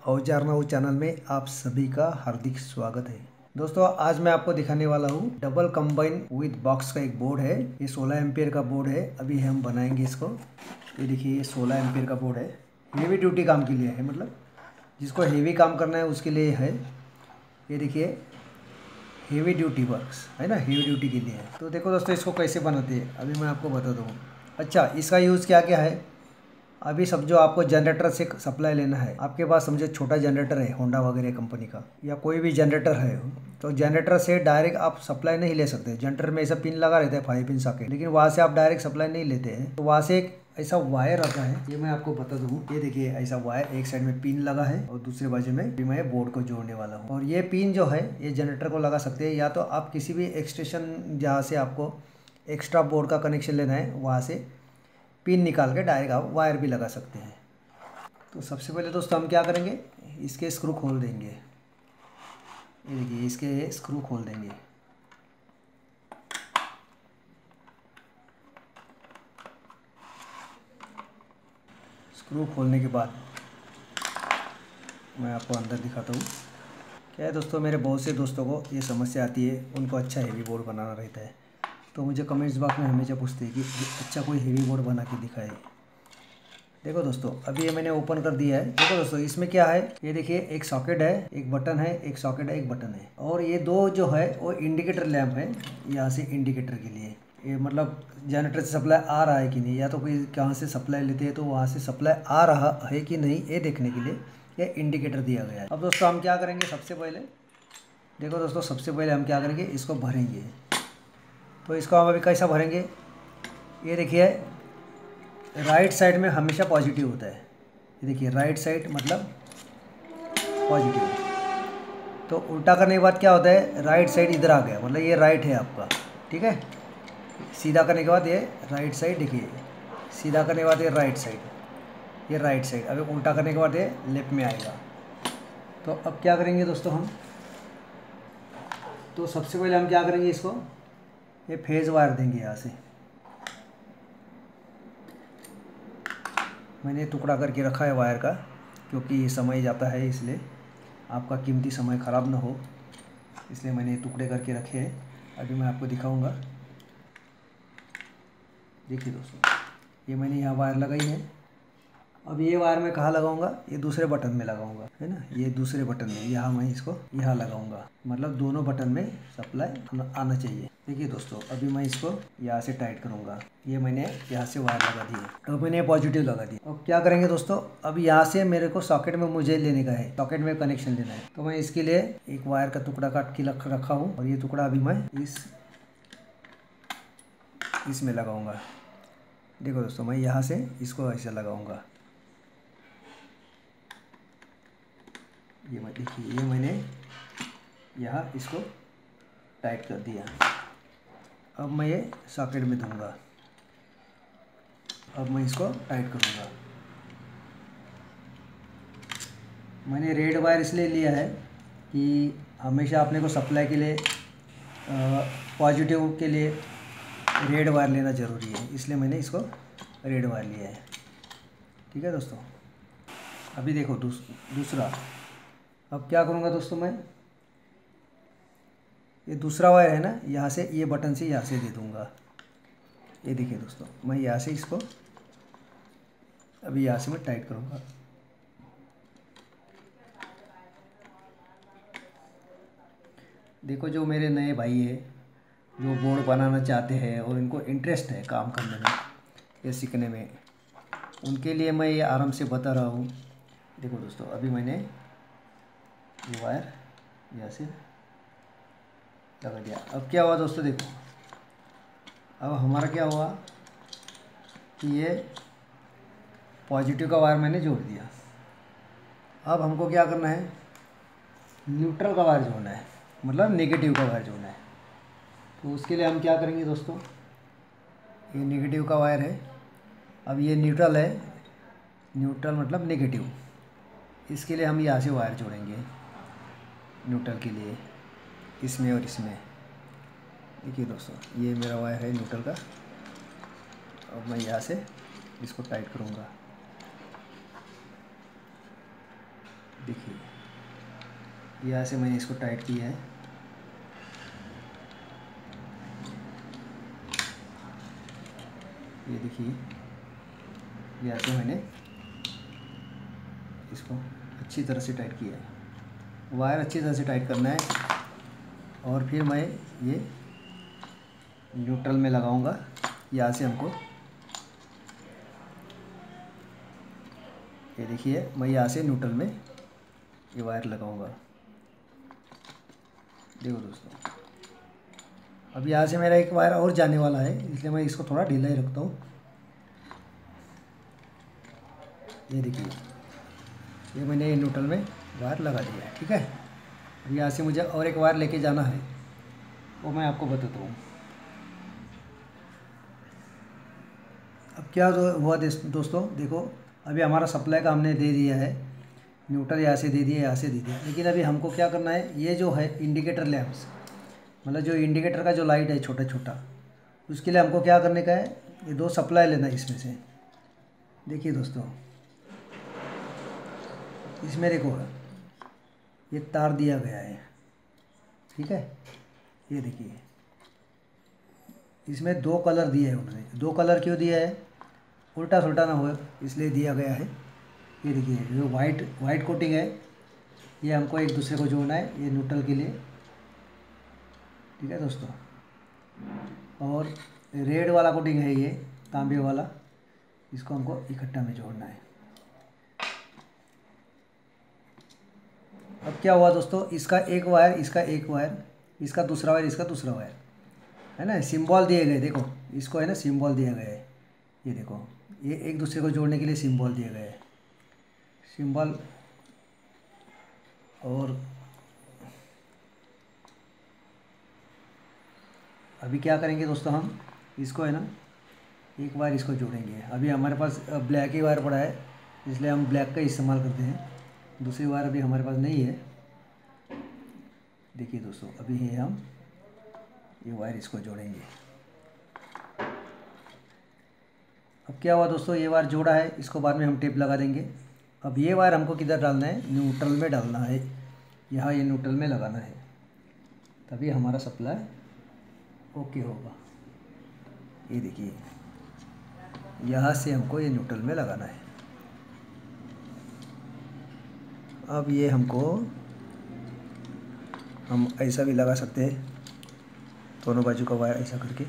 औजार now channel में आप सभी का हार्दिक स्वागत है। दोस्तों आज मैं आपको दिखाने वाला हूँ डबल कंबाइन विद बॉक्स का एक बोर्ड है। ये 16 एम्पियर का बोर्ड है। अभी हम बनाएंगे इसको। ये देखिए ये 16 एम्पियर का बोर्ड है। हेवी ड्यूटी काम के लिए है, मतलब जिसको हेवी काम करना है उसके लिए है। ये देखिए हेवी ड्यूटी वर्क्स है ना, हेवी ड्यूटी के लिए है। तो देखो दोस्तों इसको कैसे बनाते हैं अभी मैं आपको बता दूँ। अच्छा, इसका यूज़ क्या क्या है। अभी सब जो आपको जनरेटर से सप्लाई लेना है, आपके पास समझो छोटा जनरेटर है होंडा वगैरह कंपनी का या कोई भी जनरेटर है, तो जनरेटर से डायरेक्ट आप सप्लाई नहीं ले सकते। जनरेटर में ऐसा पिन लगा रहता है 5 पिन सॉकेट, लेकिन वहाँ से आप डायरेक्ट सप्लाई नहीं लेते हैं। तो वहाँ से एक ऐसा वायर आता है, ये मैं आपको बता दूँ। ये देखिए ऐसा वायर, एक साइड में पिन लगा है और दूसरे बाजू में भी मैं बोर्ड को जोड़ने वाला हूँ। और ये पिन जो है ये जनरेटर को लगा सकते हैं, या तो आप किसी भी एक्सटेंशन जहाँ से आपको एक्स्ट्रा बोर्ड का कनेक्शन लेना है वहाँ से पिन निकाल के डायरेक्ट आप वायर भी लगा सकते हैं। तो सबसे पहले दोस्तों हम क्या करेंगे, इसके स्क्रू खोल देंगे। ये देखिए इसके स्क्रू खोल देंगे। स्क्रू खोलने के बाद मैं आपको अंदर दिखाता हूँ। क्या है दोस्तों, मेरे बहुत से दोस्तों को ये समस्या आती है, उनको अच्छा हेवी बोर्ड बनाना रहता है, तो मुझे कमेंट्स बॉक्स में हमेशा पूछते हैं कि अच्छा कोई हेवी बोर्ड बना के दिखाए। देखो दोस्तों अभी ये मैंने ओपन कर दिया है। देखो दोस्तों इसमें क्या है, ये देखिए एक सॉकेट है, एक बटन है, एक सॉकेट है, एक बटन है, और ये दो जो है वो इंडिकेटर लैंप है। यहाँ से इंडिकेटर के लिए ये मतलब जनरेटर से सप्लाई आ रहा है कि नहीं, या तो कोई कहाँ से सप्लाई लेते हैं तो वहाँ से सप्लाई आ रहा है कि नहीं, ये देखने के लिए ये इंडिकेटर दिया गया है। अब दोस्तों हम क्या करेंगे, सबसे पहले देखो दोस्तों सबसे पहले हम क्या करेंगे, इसको भरेंगे। तो इसको हम अभी कैसा भरेंगे, ये देखिए राइट साइड में हमेशा पॉजिटिव होता है। ये देखिए राइट साइड मतलब पॉजिटिव, तो उल्टा करने के बाद क्या होता है, राइट साइड इधर आ गया, मतलब ये राइट है आपका, ठीक है। सीधा करने के बाद ये राइट साइड, देखिए सीधा करने के बाद ये राइट साइड, ये राइट साइड। अभी उल्टा करने के बाद ये लेफ्ट में आएगा। तो अब क्या करेंगे दोस्तों हम, तो सबसे पहले हम क्या करेंगे, इसको ये फेज वायर देंगे। यहाँ से मैंने टुकड़ा करके रखा है वायर का, क्योंकि समय जाता है, इसलिए आपका कीमती समय ख़राब ना हो, इसलिए मैंने टुकड़े करके रखे हैं। अभी मैं आपको दिखाऊंगा। देखिए दोस्तों ये मैंने यहाँ वायर लगाई है। अब ये वायर मैं कहाँ लगाऊंगा, ये दूसरे बटन में लगाऊंगा, है ना। ये दूसरे बटन में, यहाँ मैं इसको यहाँ लगाऊंगा, मतलब दोनों बटन में सप्लाई आना चाहिए। देखिए दोस्तों अभी मैं इसको यहाँ से टाइट करूँगा। ये मैंने यहाँ से वायर लगा दी है, अब मैंने पॉजिटिव लगा दी। अब क्या करेंगे दोस्तों, अब यहाँ से मेरे को सॉकेट में मुझे लेने का है, सॉकेट में कनेक्शन लेना है। तो मैं इसके लिए एक वायर का टुकड़ा काट के रखा हूँ, और ये टुकड़ा अभी मैं इसमें लगाऊंगा। देखो दोस्तों मैं यहाँ से इसको ऐसे लगाऊंगा। ये मैं देखिए, ये मैंने यहाँ इसको टाइट कर दिया। अब मैं ये सॉकेट में दूंगा। अब मैं इसको टाइट करूँगा। मैंने रेड वायर इसलिए लिया है कि हमेशा अपने को सप्लाई के लिए पॉजिटिव के लिए रेड वायर लेना ज़रूरी है, इसलिए मैंने इसको रेड वायर लिया है। ठीक है दोस्तों, अभी देखो दूसरा। अब क्या करूँगा दोस्तों, मैं ये दूसरा वायर है ना, यहाँ से ये बटन से यहाँ से दे दूँगा। ये देखिए दोस्तों मैं यहाँ से इसको अभी यहाँ से मैं टाइट करूँगा। देखो जो मेरे नए भाई है, जो बोर्ड बनाना चाहते हैं और इनको इंटरेस्ट है काम करने में, ये सीखने में, उनके लिए मैं ये आराम से बता रहा हूँ। देखो दोस्तों अभी मैंने ये वायर यहाँ से लगा दिया। अब क्या हुआ दोस्तों, देखो अब हमारा क्या हुआ कि ये पॉजिटिव का वायर मैंने जोड़ दिया। अब हमको क्या करना है, न्यूट्रल का वायर जोड़ना है, मतलब नेगेटिव का वायर जोड़ना है। तो उसके लिए हम क्या करेंगे दोस्तों, ये नेगेटिव का वायर है, अब ये न्यूट्रल है, न्यूट्रल मतलब नेगेटिव, इसके लिए हम यहाँ से वायर जोड़ेंगे न्यूट्रल के लिए, इसमें और इसमें। देखिए दोस्तों ये मेरा वायर है न्यूट्रल का। अब मैं यहाँ से इसको टाइट करूँगा। देखिए यहाँ से मैंने इसको टाइट किया है। ये देखिए यहाँ से मैंने इसको अच्छी तरह से टाइट किया है। वायर अच्छी तरह से टाइट करना है और फिर मैं ये न्यूट्रल में लगाऊंगा। यहाँ से हमको ये देखिए मैं यहाँ से न्यूट्रल में ये वायर लगाऊंगा। देखो दोस्तों, अब यहाँ से मेरा एक वायर और जाने वाला है, इसलिए मैं इसको थोड़ा ढीला ही रखता हूँ। ये देखिए ये मैंने ये न्यूट्रल में वायर लगा दिया है। ठीक है, अब यहाँ से मुझे और एक वायर लेके जाना है, वो मैं आपको बताता हूँ। अब क्या हुआ दोस्तों, देखो अभी हमारा सप्लाई का हमने दे दिया है, न्यूट्रल यहाँ से दे दिया, यहाँ से दे दिया। लेकिन अभी हमको क्या करना है, ये जो है इंडिकेटर लैंप्स, मतलब जो इंडिकेटर का जो लाइट है छोटा छोटा, उसके लिए हमको क्या करने का है, ये 2 सप्लाई लेना है इसमें से। देखिए दोस्तों, इसमें देखो ये तार दिया गया है। ठीक है, ये देखिए इसमें 2 कलर दिए हैं उन्होंने। 2 कलर क्यों दिया है, उल्टा सुल्टा ना हो इसलिए दिया गया है। ये देखिए जो वाइट कोटिंग है, ये हमको एक दूसरे को जोड़ना है, ये न्यूट्रल के लिए। ठीक है दोस्तों, और रेड वाला कोटिंग है ये तांबे वाला, इसको हमको इकट्ठा में जोड़ना है। अब क्या हुआ दोस्तों, इसका एक वायर, इसका एक वायर, इसका दूसरा वायर, इसका दूसरा वायर, है ना। सिंबल दिए गए, देखो इसको है ना सिंबल दिया गया है। ये देखो ये एक दूसरे को जोड़ने के लिए सिंबल दिए गए हैं, सिंबल। और अभी क्या करेंगे दोस्तों, हम इसको है ना एक वायर इसको जोड़ेंगे। अभी हमारे पास ब्लैक ही वायर पड़ा है, इसलिए हम ब्लैक का इस्तेमाल करते हैं, दूसरी वायर अभी हमारे पास नहीं है। देखिए दोस्तों, अभी ये हम ये वायर इसको जोड़ेंगे। अब क्या हुआ दोस्तों, ये वायर जोड़ा है, इसको बाद में हम टेप लगा देंगे। अब ये वायर हमको किधर डालना है, न्यूट्रल में डालना है। यहाँ ये न्यूट्रल में लगाना है, तभी हमारा सप्लाई ओके होगा। ये देखिए यहाँ से हमको ये न्यूट्रल में लगाना है। अब ये हम ऐसा भी लगा सकते हैं, दोनों बाजू का वायर ऐसा करके,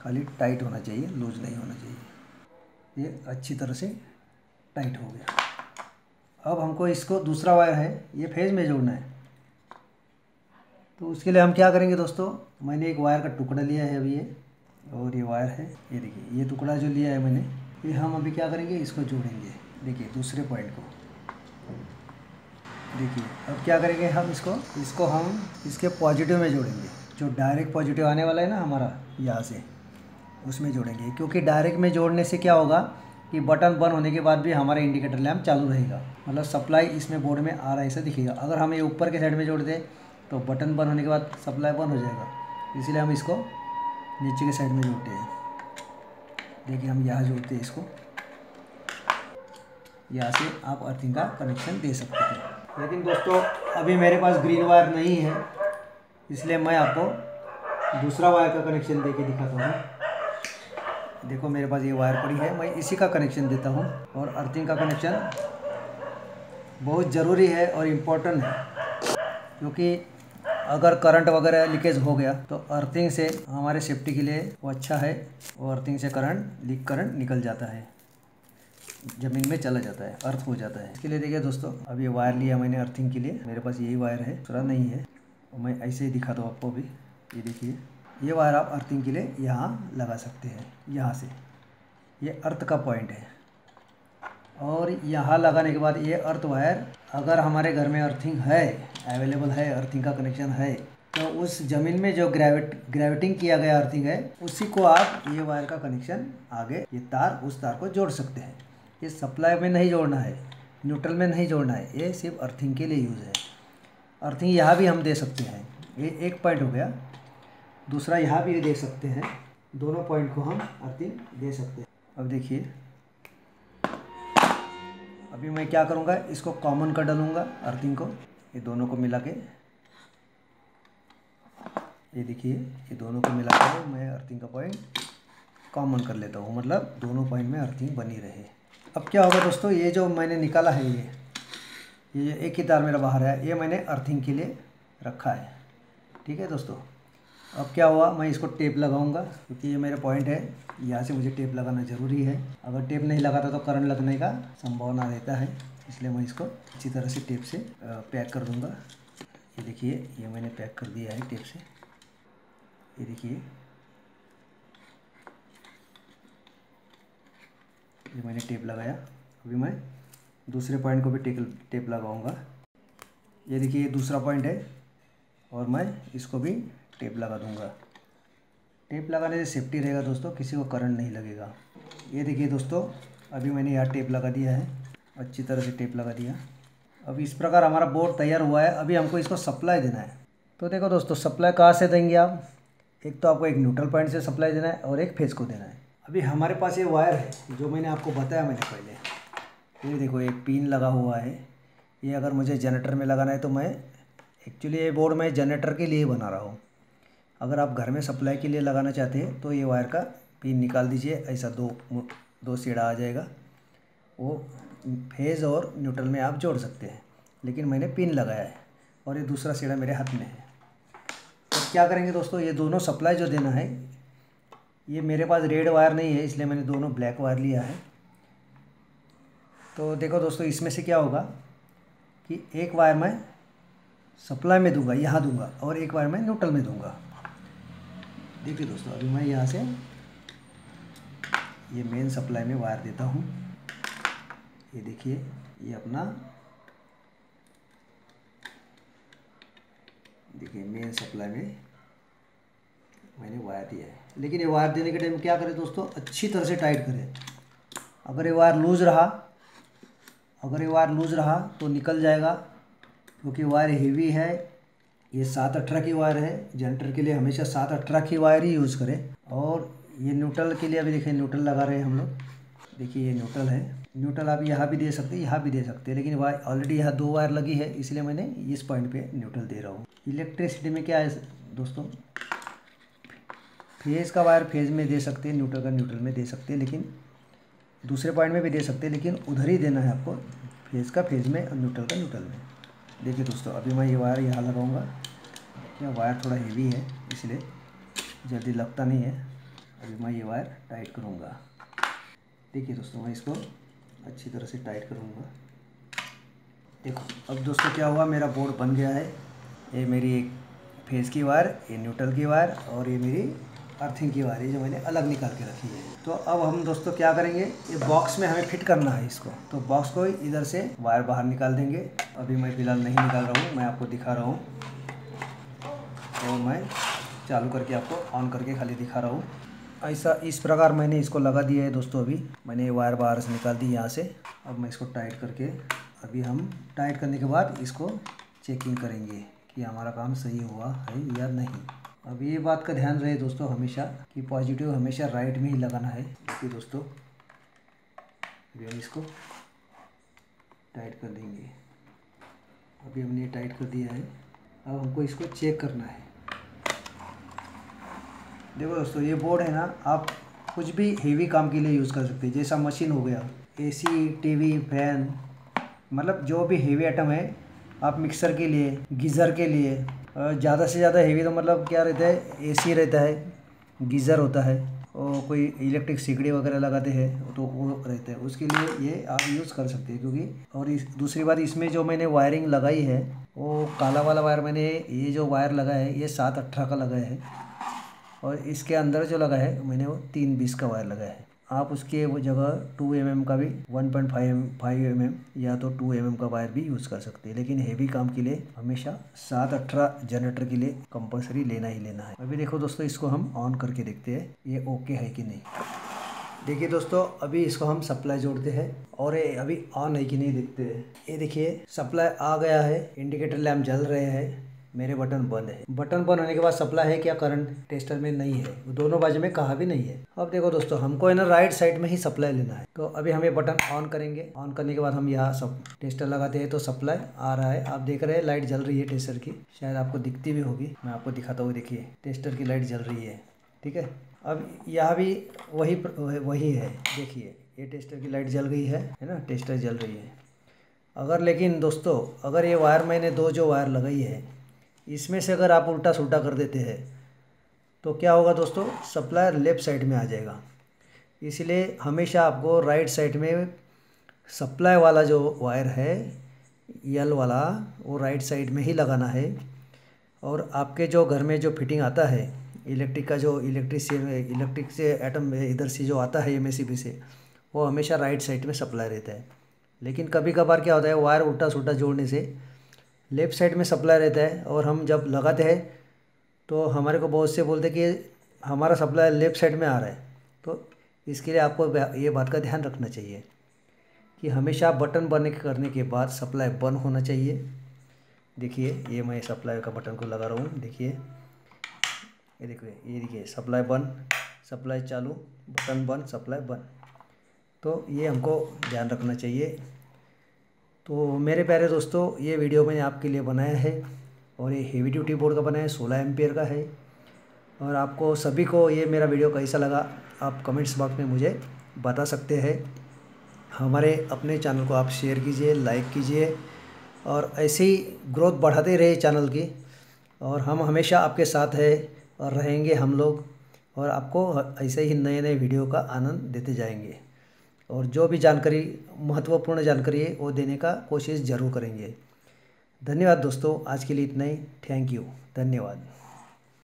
खाली टाइट होना चाहिए, लूज नहीं होना चाहिए। ये अच्छी तरह से टाइट हो गया। अब हमको इसको दूसरा वायर है ये फेज में जोड़ना है, तो उसके लिए हम क्या करेंगे दोस्तों, मैंने एक वायर का टुकड़ा लिया है अभी ये, और ये वायर है, ये देखिए ये टुकड़ा जो लिया है मैंने, ये हम अभी क्या करेंगे, इसको जोड़ेंगे। देखिए दूसरे पॉइंट को देखिए। अब क्या करेंगे, हम इसको हम इसके पॉजिटिव में जोड़ेंगे, जो डायरेक्ट पॉजिटिव आने वाला है ना हमारा यहाँ से, उसमें जोड़ेंगे। क्योंकि डायरेक्ट में जोड़ने से क्या होगा कि बटन बंद होने के बाद भी हमारा इंडिकेटर लैंप चालू रहेगा, मतलब सप्लाई इसमें बोर्ड में आ रहा है ऐसा दिखेगा। अगर हम ये ऊपर के साइड में जोड़ दें तो बटन बंद होने के बाद सप्लाई बंद हो जाएगा, इसलिए हम इसको नीचे के साइड में जोड़ते हैं। देखिए हम यहाँ जोड़ते हैं इसको, यहाँ से आप अर्थिंग का कनेक्शन दे सकते हैं। लेकिन दोस्तों अभी मेरे पास ग्रीन वायर नहीं है, इसलिए मैं आपको दूसरा वायर का कनेक्शन दे के दिखाता हूँ। देखो मेरे पास ये वायर पड़ी है, मैं इसी का कनेक्शन देता हूँ। और अर्थिंग का कनेक्शन बहुत ज़रूरी है और इम्पोर्टेंट है, क्योंकि अगर करंट वगैरह लीकेज हो गया तो अर्थिंग से हमारे सेफ्टी के लिए वो अच्छा है। वो अर्थिंग से करंट निकल जाता है, ज़मीन में चला जाता है, अर्थ हो जाता है। इसके लिए देखिए दोस्तों, अब ये वायर लिया मैंने अर्थिंग के लिए, मेरे पास यही वायर है, दूसरा नहीं है। और मैं ऐसे ही दिखा दूँ आपको भी। ये देखिए ये वायर आप अर्थिंग के लिए यहाँ लगा सकते हैं, यहाँ से। ये अर्थ का पॉइंट है, और यहाँ लगाने के बाद ये अर्थ वायर, अगर हमारे घर में अर्थिंग है, अवेलेबल है, अर्थिंग का कनेक्शन है, तो उस ज़मीन में जो ग्रेविटिंग किया गया अर्थिंग है, उसी को आप ये वायर का कनेक्शन आगे ये तार उस तार को जोड़ सकते हैं। ये सप्लाई में नहीं जोड़ना है, न्यूट्रल में नहीं जोड़ना है, ये सिर्फ अर्थिंग के लिए यूज़ है। अर्थिंग यहाँ भी हम दे सकते हैं, ये एक पॉइंट हो गया, दूसरा यहाँ भी दे सकते हैं, दोनों पॉइंट को हम अर्थिंग दे सकते हैं। अब देखिए अभी मैं क्या करूँगा, इसको कॉमन कर डालूँगा अर्थिंग को, ये दोनों को मिला के, ये देखिए ये दोनों को मिला के मैं अर्थिंग का पॉइंट कॉमन कर लेता हूँ, मतलब दोनों पॉइंट में अर्थिंग बनी रहे। अब क्या होगा दोस्तों, ये जो मैंने निकाला है ये एक ही तार मेरा बाहर है, ये मैंने अर्थिंग के लिए रखा है। ठीक है दोस्तों, अब क्या हुआ, मैं इसको टेप लगाऊंगा क्योंकि ये मेरा पॉइंट है, यहाँ से मुझे टेप लगाना ज़रूरी है। अगर टेप नहीं लगाता तो करंट लगने का संभावना रहता है, इसलिए मैं इसको अच्छी तरह से टेप से पैक कर दूंगा। ये देखिए ये मैंने पैक कर दिया है टेप से, ये देखिए ये मैंने टेप लगाया। अभी मैं दूसरे पॉइंट को भी टेप लगाऊंगा। ये देखिए ये दूसरा पॉइंट है और मैं इसको भी टेप लगा दूंगा। टेप लगाने से सेफ्टी रहेगा दोस्तों, किसी को करंट नहीं लगेगा। ये देखिए दोस्तों, अभी मैंने यहाँ टेप लगा दिया है, अच्छी तरह से टेप लगा दिया। अब इस प्रकार हमारा बोर्ड तैयार हुआ है। अभी हमको इसको सप्लाई देना है। तो देखो दोस्तों, सप्लाई कहाँ से देंगे आप, एक तो आपको एक न्यूट्रल पॉइंट से सप्लाई देना है और एक फेज को देना है। अभी हमारे पास ये वायर है जो मैंने आपको बताया मैंने पहले, ये देखो एक पिन लगा हुआ है। ये अगर मुझे जनरेटर में लगाना है तो मैं एक्चुअली ये बोर्ड मैं जनरेटर के लिए बना रहा हूँ। अगर आप घर में सप्लाई के लिए लगाना चाहते हैं तो ये वायर का पिन निकाल दीजिए, ऐसा दो सीढ़ा आ जाएगा, वो फेज़ और न्यूट्रल में आप जोड़ सकते हैं। लेकिन मैंने पिन लगाया है और ये दूसरा सीढ़ा मेरे हाथ में है। तो क्या करेंगे दोस्तों, ये दोनों सप्लाई जो देना है, ये मेरे पास रेड वायर नहीं है इसलिए मैंने दोनों ब्लैक वायर लिया है। तो देखो दोस्तों, इसमें से क्या होगा कि एक वायर मैं सप्लाई में दूंगा, यहाँ दूंगा, और एक वायर मैं न्यूट्रल में दूंगा। देखिए दोस्तों, अभी मैं यहाँ से ये मेन सप्लाई में वायर देता हूँ। ये देखिए ये अपना, देखिए मेन सप्लाई में मैंने वायर दिया है। लेकिन ये वायर देने के टाइम क्या करें दोस्तों, अच्छी तरह से टाइट करें। अगर ये वायर लूज़ रहा तो निकल जाएगा, क्योंकि वायर हेवी है। ये 7/18 की वायर है। जनरेटर के लिए हमेशा 7/18 की वायर ही यूज़ करें। और ये न्यूट्रल के लिए अभी देखिए न्यूट्रल लगा रहे हैं हम लोग। देखिए ये न्यूट्रल है। न्यूट्रल आप यहाँ भी दे सकते हैं, यहाँ भी दे सकते हैं, लेकिन वायर ऑलरेडी यहाँ 2 वायर लगी है, इसलिए मैंने इस पॉइंट पे न्यूट्रल दे रहा हूँ। इलेक्ट्रिसिटी में क्या है दोस्तों, फेज़ का वायर फेज़ में दे सकते हैं, न्यूट्रल का न्यूट्रल में दे सकते हैं, लेकिन दूसरे पॉइंट में भी दे सकते हैं, लेकिन उधर ही देना है आपको, फेज़ का फेज़ में और न्यूट्रल का न्यूट्रल में। देखिए दोस्तों, अभी मैं ये वायर यहाँ लगाऊंगा। यह वायर थोड़ा हेवी है इसलिए जल्दी लगता नहीं है। अभी मैं ये वायर टाइट करूँगा। देखिए दोस्तों, मैं इसको अच्छी तरह से टाइट करूँगा। देखो अब दोस्तों क्या हुआ, मेरा बोर्ड बन गया है। ये मेरी एक फेज़ की वायर, ये न्यूट्रल की वायर और ये मेरी अर्थिंग की वायर है जो मैंने अलग निकाल के रखी है। तो अब हम दोस्तों क्या करेंगे, ये बॉक्स में हमें फिट करना है इसको। तो बॉक्स को इधर से वायर बाहर निकाल देंगे। अभी मैं फ़िलहाल नहीं निकाल रहा हूँ, मैं आपको दिखा रहा हूँ। और मैं चालू करके आपको ऑन करके खाली दिखा रहा हूँ। ऐसा इस प्रकार मैंने इसको लगा दिया है दोस्तों। अभी मैंने ये वायर बाहर से निकाल दी यहाँ से। अब मैं इसको टाइट करके, अभी हम टाइट करने के बाद इसको चेकिंग करेंगे कि हमारा काम सही हुआ है या नहीं। अब ये बात का ध्यान रहे दोस्तों हमेशा कि पॉजिटिव हमेशा राइट में ही लगाना है। देखिए दोस्तों, अभी हम इसको टाइट कर देंगे। अभी हमने टाइट कर दिया है। अब हमको इसको चेक करना है। देखो दोस्तों, ये बोर्ड है ना, आप कुछ भी हेवी काम के लिए यूज़ कर सकते हैं। जैसा मशीन हो गया, एसी, टीवी, फैन, मतलब जो भी हेवी आइटम है, आप मिक्सर के लिए, गीज़र के लिए, ज़्यादा से ज़्यादा हेवी तो मतलब क्या रहता है, एसी रहता है, गीज़र होता है, और कोई इलेक्ट्रिक सिगड़ी वगैरह लगाते हैं तो वो रहता है, उसके लिए ये आप यूज़ कर सकते हैं। क्योंकि और दूसरी बात, इसमें जो मैंने वायरिंग लगाई है वो काला वाला वायर, मैंने ये जो वायर लगा है ये 7/18 का लगा है, और इसके अंदर जो लगा है मैंने वो 320 का वायर लगा है। आप उसके वो जगह 2 mm का भी 1.5 mm या तो 2 mm का वायर भी यूज़ कर सकते हैं। लेकिन हेवी काम के लिए हमेशा 7/18 जनरेटर के लिए कंपलसरी लेना ही लेना है। अभी देखो दोस्तों, इसको हम ऑन करके देखते हैं ये ओके है कि नहीं। देखिए दोस्तों, अभी इसको हम सप्लाई जोड़ते हैं और ये अभी ऑन है कि नहीं देखते हैं। ये देखिए सप्लाई आ गया है, इंडिकेटर लैम्प जल रहे हैं। मेरे बटन बंद है। बटन बंद होने के बाद सप्लाई है क्या करंट टेस्टर में नहीं है, दोनों बाजू में कहा भी नहीं है। अब देखो दोस्तों, हमको है ना राइट साइड में ही सप्लाई लेना है। तो अभी हम ये बटन ऑन करेंगे। ऑन करने के बाद हम यहाँ सब टेस्टर लगाते हैं तो सप्लाई आ रहा है। आप देख रहे हैं लाइट जल रही है टेस्टर की, शायद आपको दिखती भी होगी। मैं आपको दिखाता हूँ, देखिए टेस्टर की लाइट जल रही है। ठीक है, अब यहाँ भी वही है, देखिए ये टेस्टर की लाइट जल गई है ना, टेस्टर जल रही है। अगर लेकिन दोस्तों, अगर ये वायर मैंने दो जो वायर लगाई है इसमें से अगर आप उल्टा सुल्टा कर देते हैं तो क्या होगा दोस्तों, सप्लायर लेफ़्ट साइड में आ जाएगा। इसलिए हमेशा आपको राइट साइड में सप्लाई वाला जो वायर है यल वाला, वो राइट साइड में ही लगाना है। और आपके जो घर में जो फिटिंग आता है इलेक्ट्रिक का, जो इलेक्ट्रिक से एटम इधर से जो आता है MACB से, वो हमेशा राइट साइड में सप्लाई रहता है। लेकिन कभी कभार क्या होता है, वायर उल्टा सुल्टा जोड़ने से लेफ़्ट साइड में सप्लाई रहता है, और हम जब लगाते हैं तो हमारे को बहुत से बोलते हैं कि हमारा सप्लाई लेफ़्ट साइड में आ रहा है। तो इसके लिए आपको ये बात का ध्यान रखना चाहिए कि हमेशा बटन बंद करने के बाद सप्लाई बंद होना चाहिए। देखिए ये मैं सप्लाई का बटन को लगा रहा हूँ, देखिए ये देखिए सप्लाई बंद, सप्लाई चालू, बटन बंद, सप्लाई बंद। तो ये हमको ध्यान रखना चाहिए। तो मेरे प्यारे दोस्तों, ये वीडियो मैंने आपके लिए बनाया है और ये हेवी ड्यूटी बोर्ड का बनाया है, 16 एम्पियर का है। और आपको सभी को ये मेरा वीडियो कैसा लगा आप कमेंट्स बॉक्स में मुझे बता सकते हैं। हमारे अपने चैनल को आप शेयर कीजिए, लाइक कीजिए और ऐसे ही ग्रोथ बढ़ाते रहे चैनल की। और हम हमेशा आपके साथ है और रहेंगे हम लोग, और आपको ऐसे ही नए नए वीडियो का आनंद देते जाएंगे। और जो भी जानकारी, महत्वपूर्ण जानकारी है वो देने का कोशिश ज़रूर करेंगे। धन्यवाद दोस्तों, आज के लिए इतना ही। थैंक यू, धन्यवाद।